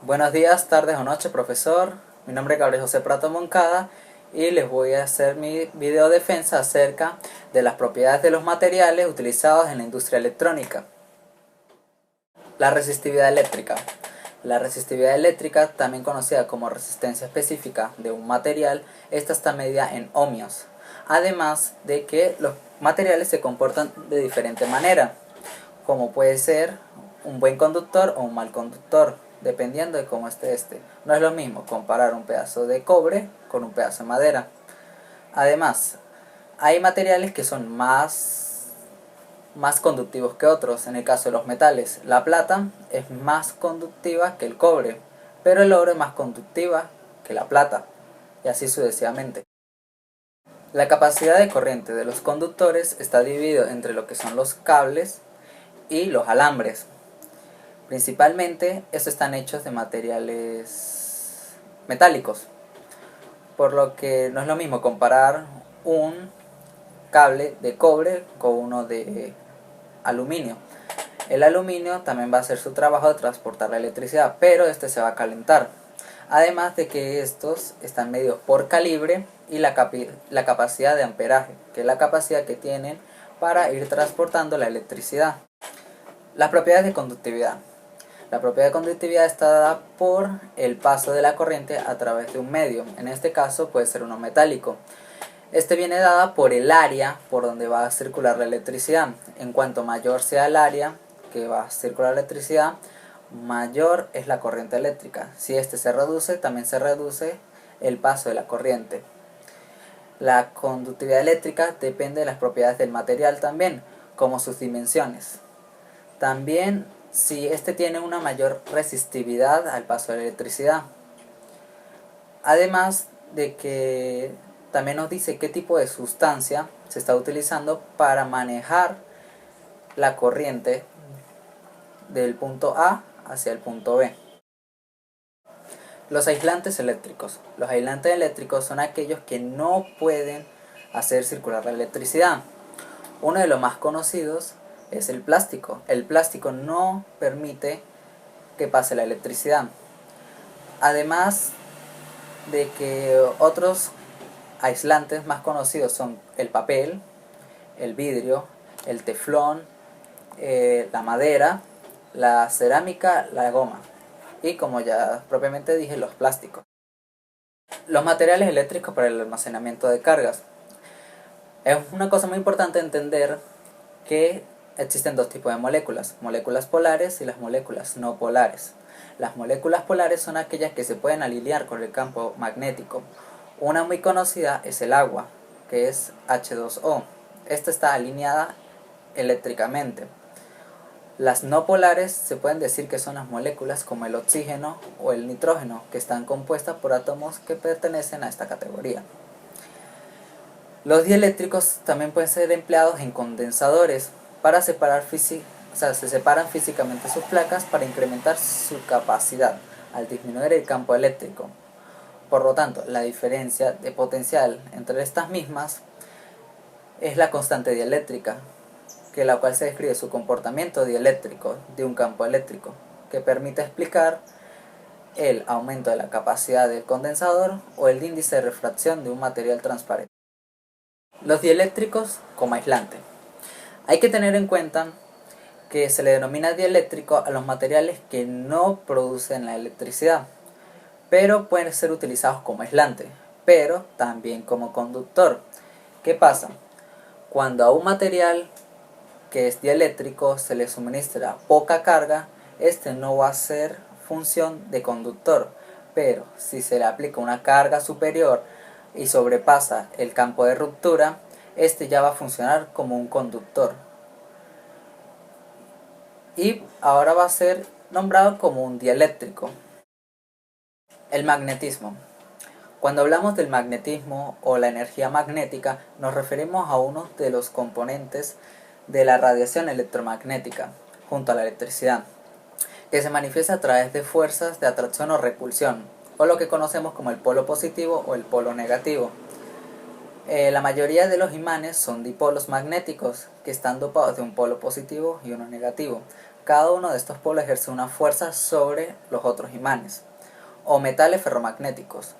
Buenos días, tardes o noches, profesor. Mi nombre es Gabriel José Prato Moncada y les voy a hacer mi video defensa acerca de las propiedades de los materiales utilizados en la industria electrónica. La resistividad eléctrica. La resistividad eléctrica, también conocida como resistencia específica de un material, esta está medida en ohmios. Además de que los materiales se comportan de diferente manera, como puede ser un buen conductor o un mal conductor, dependiendo de cómo esté este. No es lo mismo comparar un pedazo de cobre con un pedazo de madera. Además, hay materiales que son más conductivos que otros. En el caso de los metales, la plata es más conductiva que el cobre, pero el oro es más conductiva que la plata, y así sucesivamente. La capacidad de corriente de los conductores está dividido entre lo que son los cables y los alambres. Principalmente estos están hechos de materiales metálicos, por lo que no es lo mismo comparar un cable de cobre con uno de aluminio. El aluminio también va a hacer su trabajo de transportar la electricidad, pero este se va a calentar. Además de que estos están medidos por calibre y la capacidad de amperaje, que es la capacidad que tienen para ir transportando la electricidad. Las propiedades de conductividad. La propiedad de conductividad está dada por el paso de la corriente a través de un medio. En este caso puede ser uno metálico. Este viene dada por el área por donde va a circular la electricidad. En cuanto mayor sea el área que va a circular la electricidad, mayor es la corriente eléctrica. Si este se reduce, también se reduce el paso de la corriente. La conductividad eléctrica depende de las propiedades del material también, como sus dimensiones. También si este tiene una mayor resistividad al paso de la electricidad. Además de que también nos dice qué tipo de sustancia se está utilizando para manejar la corriente del punto A hacia el punto B. Los aislantes eléctricos. Los aislantes eléctricos son aquellos que no pueden hacer circular la electricidad. Uno de los más conocidos es el plástico. El plástico no permite que pase la electricidad. Además de que otros aislantes más conocidos son el papel, el vidrio, el teflón, la madera, la cerámica, la goma y, como ya propiamente dije, los plásticos. Los materiales eléctricos para el almacenamiento de cargas. Es una cosa muy importante entender que existen dos tipos de moléculas polares y las moléculas no polares. Las moléculas polares son aquellas que se pueden alinear con el campo magnético. Una muy conocida es el agua, que es H2O. Esta está alineada eléctricamente. Las no polares se pueden decir que son las moléculas como el oxígeno o el nitrógeno, que están compuestas por átomos que pertenecen a esta categoría. Los dieléctricos también pueden ser empleados en condensadores para separar se separan físicamente sus placas para incrementar su capacidad al disminuir el campo eléctrico. Por lo tanto, la diferencia de potencial entre estas mismas es la constante dieléctrica, que la cual se describe su comportamiento dieléctrico de un campo eléctrico, que permite explicar el aumento de la capacidad del condensador o el índice de refracción de un material transparente. Los dieléctricos como aislante. Hay que tener en cuenta que se le denomina dieléctrico a los materiales que no producen la electricidad, pero pueden ser utilizados como aislante, pero también como conductor. ¿Qué pasa? Cuando a un material que es dieléctrico se le suministra poca carga, este no va a hacer función de conductor, pero si se le aplica una carga superior y sobrepasa el campo de ruptura, este ya va a funcionar como un conductor. Y ahora va a ser nombrado como un dieléctrico. El magnetismo. Cuando hablamos del magnetismo o la energía magnética, nos referimos a uno de los componentes de la radiación electromagnética, junto a la electricidad, que se manifiesta a través de fuerzas de atracción o repulsión, o lo que conocemos como el polo positivo o el polo negativo. La mayoría de los imanes son dipolos magnéticos, que están dopados de un polo positivo y uno negativo. Cada uno de estos polos ejerce una fuerza sobre los otros imanes. O metales ferromagnéticos.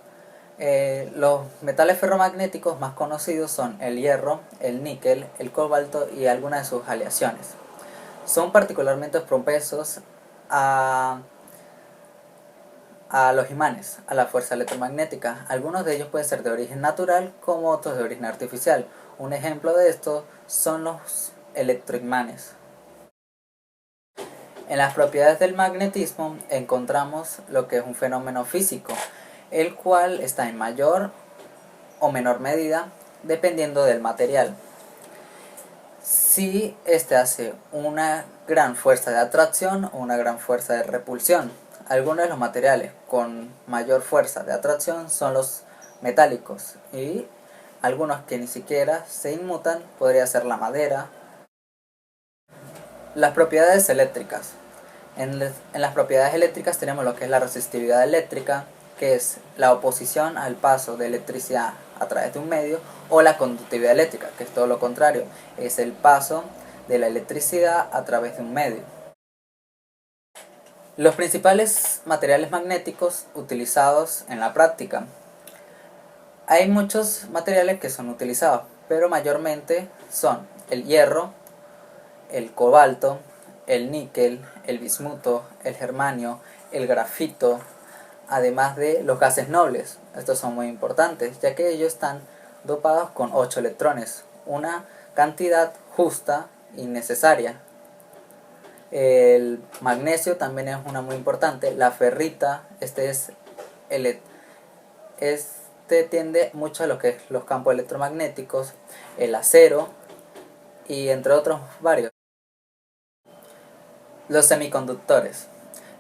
Los metales ferromagnéticos más conocidos son el hierro, el níquel, el cobalto y algunas de sus aleaciones. Son particularmente propensos a los imanes, a la fuerza electromagnética. Algunos de ellos pueden ser de origen natural como otros de origen artificial. Un ejemplo de esto son los electroimanes. En las propiedades del magnetismo encontramos lo que es un fenómeno físico, el cual está en mayor o menor medida dependiendo del material. Si este hace una gran fuerza de atracción o una gran fuerza de repulsión. Algunos de los materiales con mayor fuerza de atracción son los metálicos y algunos que ni siquiera se inmutan podría ser la madera. Las propiedades eléctricas. En las propiedades eléctricas tenemos lo que es la resistividad eléctrica, que es la oposición al paso de electricidad a través de un medio, o la conductividad eléctrica, que es todo lo contrario, es el paso de la electricidad a través de un medio. Los principales materiales magnéticos utilizados en la práctica. Hay muchos materiales que son utilizados, pero mayormente son el hierro, el cobalto, el níquel, el bismuto, el germanio, el grafito, además de los gases nobles. Estos son muy importantes, ya que ellos están dopados con 8 electrones, una cantidad justa y necesaria. El magnesio también es una muy importante, la ferrita, este tiende mucho a lo que es los campos electromagnéticos, el acero y entre otros varios. Los semiconductores.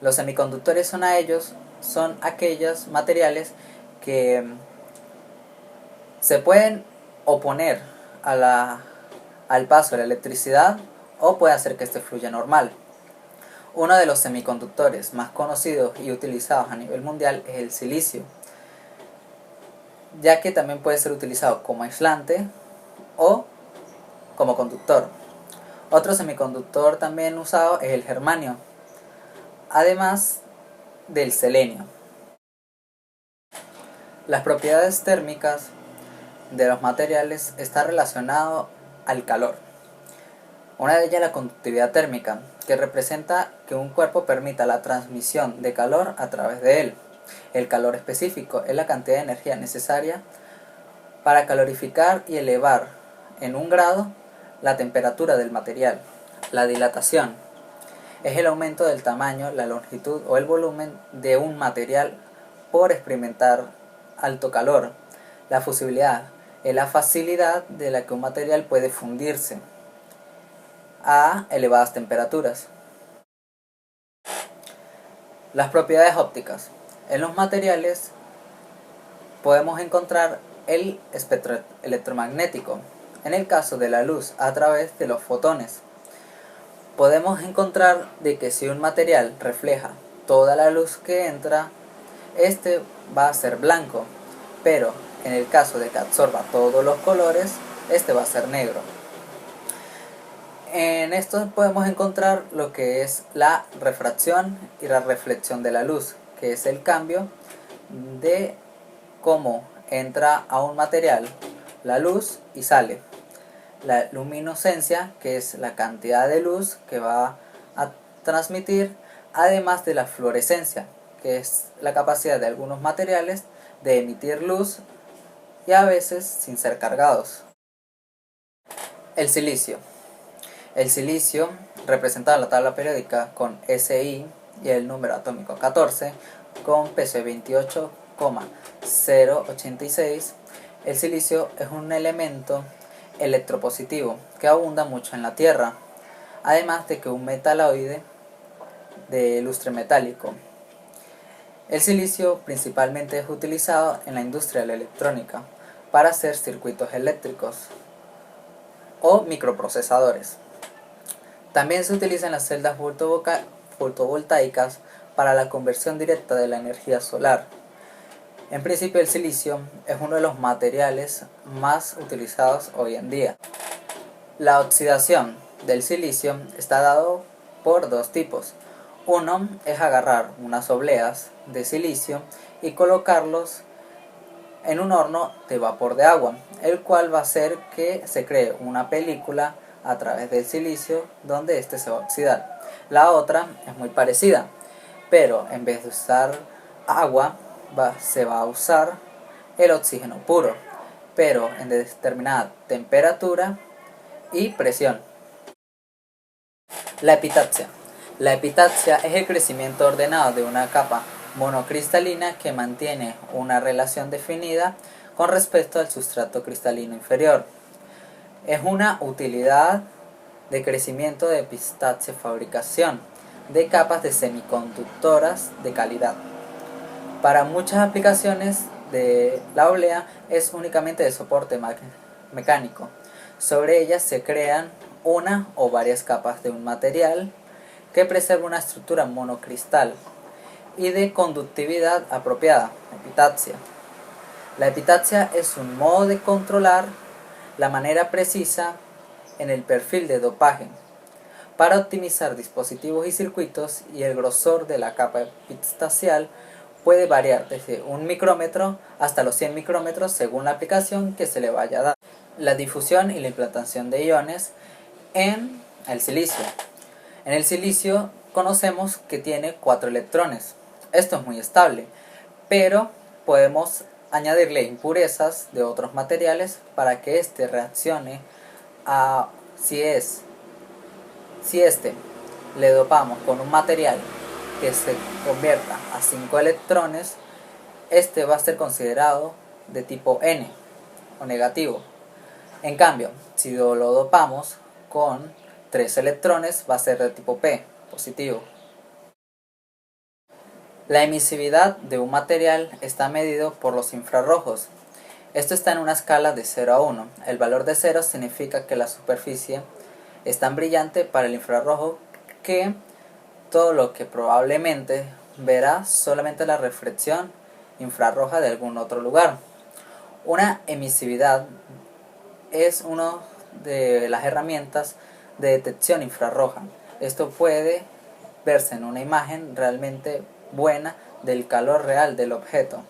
Los semiconductores son aquellos materiales que se pueden oponer al paso de la electricidad o puede hacer que este fluya normal. Uno de los semiconductores más conocidos y utilizados a nivel mundial es el silicio, ya que también puede ser utilizado como aislante o como conductor. Otro semiconductor también usado es el germanio, además del selenio. Las propiedades térmicas de los materiales están relacionadas al calor. Una de ellas es la conductividad térmica, que representa que un cuerpo permita la transmisión de calor a través de él. El calor específico es la cantidad de energía necesaria para calorificar y elevar en 1 grado la temperatura del material. La dilatación es el aumento del tamaño, la longitud o el volumen de un material por experimentar alto calor. La fusibilidad es la facilidad de la que un material puede fundirse a elevadas temperaturas. Las propiedades ópticas. En los materiales podemos encontrar el espectro electromagnético. En el caso de la luz, a través de los fotones. Podemos encontrar de que si un material refleja toda la luz que entra, este va a ser blanco, pero en el caso de que absorba todos los colores, este va a ser negro. En esto podemos encontrar lo que es la refracción y la reflexión de la luz, que es el cambio de cómo entra a un material la luz y sale. La luminiscencia, que es la cantidad de luz que va a transmitir, además de la fluorescencia, que es la capacidad de algunos materiales de emitir luz y a veces sin ser cargados. El silicio. El silicio, representado en la tabla periódica con Si y el número atómico 14, con peso de 28,086, el silicio es un elemento electropositivo que abunda mucho en la Tierra, además de que un metaloide de lustre metálico. El silicio principalmente es utilizado en la industria de la electrónica para hacer circuitos eléctricos o microprocesadores. También se utiliza en las celdas fotovoltaicas para la conversión directa de la energía solar. En principio, el silicio es uno de los materiales más utilizados hoy en día. La oxidación del silicio está dado por dos tipos. Uno es agarrar unas obleas de silicio y colocarlos en un horno de vapor de agua, el cual va a hacer que se cree una película a través del silicio donde éste se va a oxidar. La otra es muy parecida, pero en vez de usar agua se va a usar el oxígeno puro, pero en determinada temperatura y presión. La epitaxia. La epitaxia es el crecimiento ordenado de una capa monocristalina que mantiene una relación definida con respecto al sustrato cristalino inferior. Es una utilidad de crecimiento de epitaxia fabricación de capas de semiconductoras de calidad. Para muchas aplicaciones de la oblea es únicamente de soporte mecánico. Sobre ellas se crean una o varias capas de un material que preserva una estructura monocristal y de conductividad apropiada, epitaxia. La epitaxia es un modo de controlar la manera precisa en el perfil de dopaje para optimizar dispositivos y circuitos, y el grosor de la capa epitaxial puede variar desde 1 micrómetro hasta los 100 micrómetros según la aplicación que se le vaya a dar. La difusión y la implantación de iones en el silicio. En el silicio conocemos que tiene 4 electrones. Esto es muy estable, pero podemos añadirle impurezas de otros materiales para que éste reaccione a si este le dopamos con un material que se convierta a 5 electrones, este va a ser considerado de tipo N o negativo. En cambio, si lo dopamos con 3 electrones, va a ser de tipo P, positivo. La emisividad de un material está medido por los infrarrojos. Esto está en una escala de 0 a 1. El valor de 0 significa que la superficie es tan brillante para el infrarrojo que todo lo que probablemente verá solamente la reflexión infrarroja de algún otro lugar. Una emisividad es una de las herramientas de detección infrarroja. Esto puede verse en una imagen realmente buena del calor real del objeto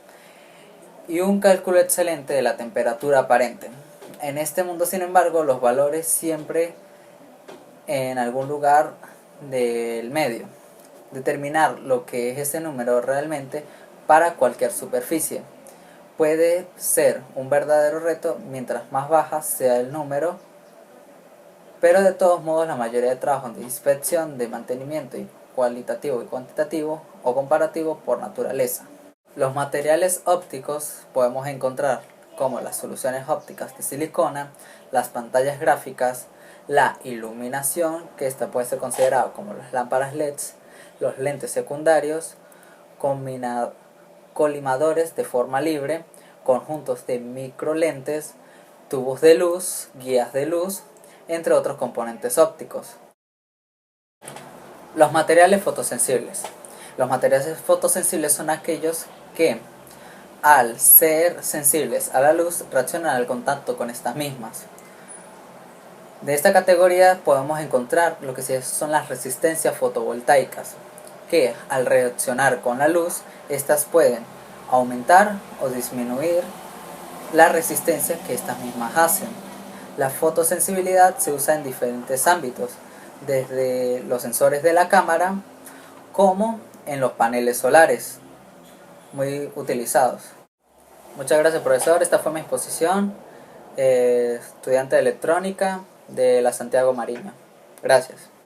y un cálculo excelente de la temperatura aparente. En este mundo, sin embargo, los valores siempre en algún lugar del medio. Determinar lo que es ese número realmente para cualquier superficie puede ser un verdadero reto mientras más baja sea el número, pero de todos modos la mayoría de trabajos de inspección, de mantenimiento y cualitativo y cuantitativo o comparativo por naturaleza. Los materiales ópticos podemos encontrar como las soluciones ópticas de silicona, las pantallas gráficas, la iluminación, que esta puede ser considerada como las lámparas LEDs, los lentes secundarios, colimadores de forma libre, conjuntos de microlentes, tubos de luz, guías de luz, entre otros componentes ópticos. Los materiales fotosensibles. Los materiales fotosensibles son aquellos que, al ser sensibles a la luz, reaccionan al contacto con estas mismas. De esta categoría podemos encontrar lo que son las resistencias fotovoltaicas, que al reaccionar con la luz, estas pueden aumentar o disminuir la resistencia que estas mismas hacen. La fotosensibilidad se usa en diferentes ámbitos, desde los sensores de la cámara como en los paneles solares, muy utilizados. Muchas gracias, profesor. Esta fue mi exposición, estudiante de electrónica de la Santiago Mariño. Gracias.